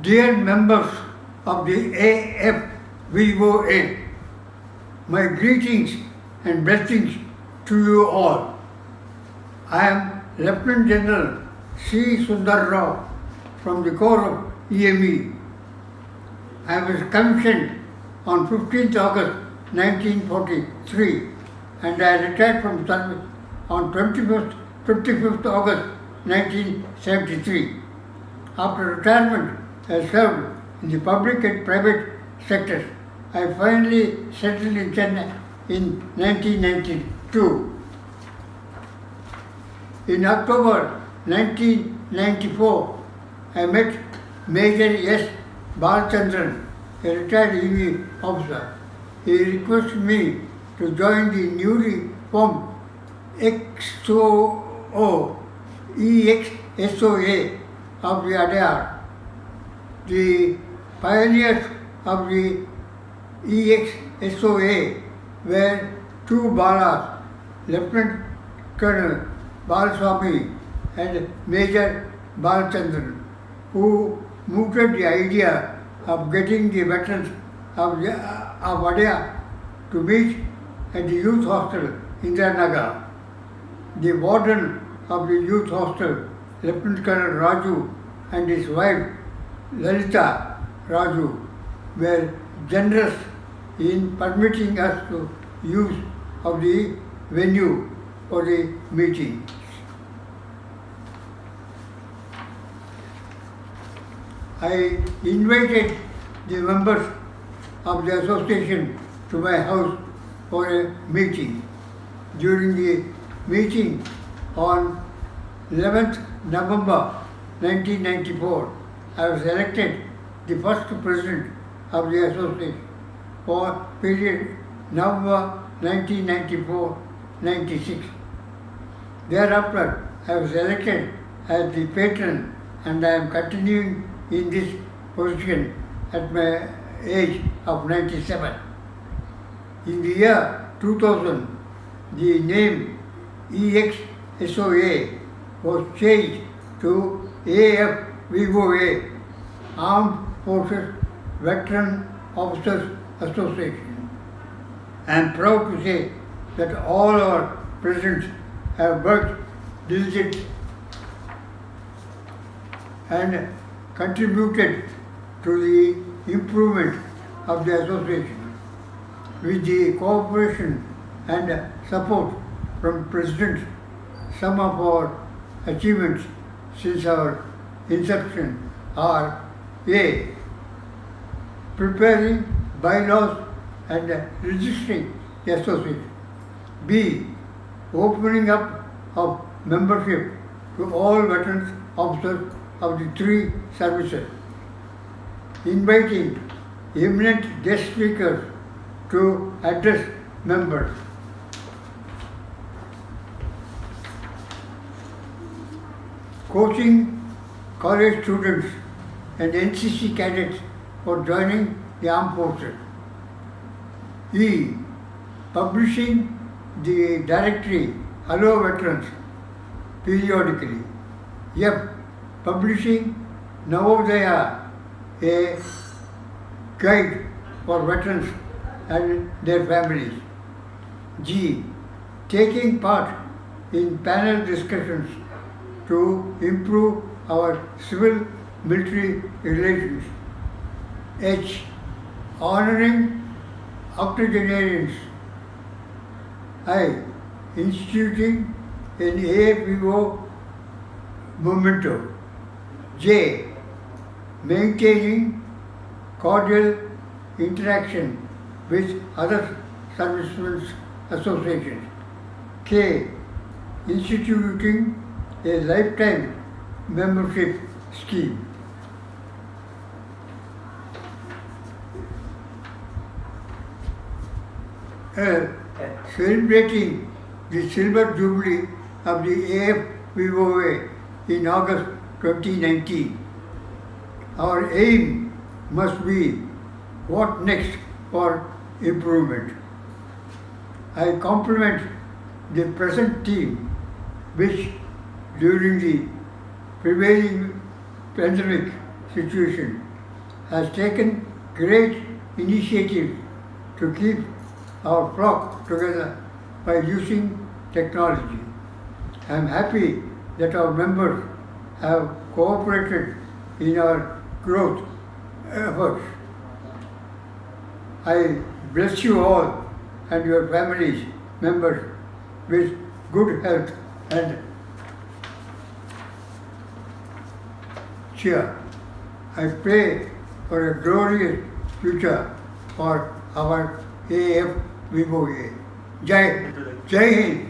Dear members of the AFVOA, my greetings and blessings to you all. I am Lieutenant General C. Sundar Rao from the Corps of EME. I was commissioned on 15th August 1943 and I retired from service on 25th August 1973. After retirement, I served in the public and private sectors. I finally settled in Chennai in 1992. In October 1994, I met Major S. Balachandran, a retired EV officer. He requested me to join the newly formed EXSOA of the Adyar. The pioneers of the EXSOA were two Balas, Lieutenant Colonel Balaswamy and Major Balachandran, who mooted the idea of getting the veterans of Adyar to meet at the youth hostel Indiranagar. The warden of the youth hostel, Lieutenant Colonel Raju, and his wife Lalita Raju, were generous in permitting us to use of the venue for the meeting. I invited the members of the association to my house for a meeting. During the meeting on 11th November 1994, I was elected the first president of the association for period November 1994-96. Thereafter, I was elected as the patron and I am continuing in this position at my age of 97. In the year 2000, the name EXSOA was changed to AFVOA, Armed Forces Veteran Officers Association. I am proud to say that all our presidents have worked diligently and contributed to the improvement of the association. With the cooperation and support from presidents, some of our achievements since our inception are A. Preparing bylaws and registering the association. B. Opening up of membership to all veterans officers of the three services. Inviting eminent guest speakers to address members. Coaching college students and NCC cadets for joining the armed forces. E. Publishing the directory Hello Veterans periodically. F. Publishing Navodaya, a guide for veterans and their families. G. Taking part in panel discussions to improve our civil-military relations. H. Honoring octogenarians. I. Instituting an AFVO memento. J. Maintaining cordial interaction with other servicemen's associations. K. Instituting a lifetime membership scheme. Celebrating the Silver Jubilee of the AFVOA in August 2019. Our aim must be what next for improvement. I compliment the present team which during the prevailing pandemic situation has taken great initiative to keep our flock together by using technology. I am happy that our members have cooperated in our growth efforts. I bless you all and your families, members, with good health and cheer. I pray for a glorious future for our AFVOA. Jai Hind.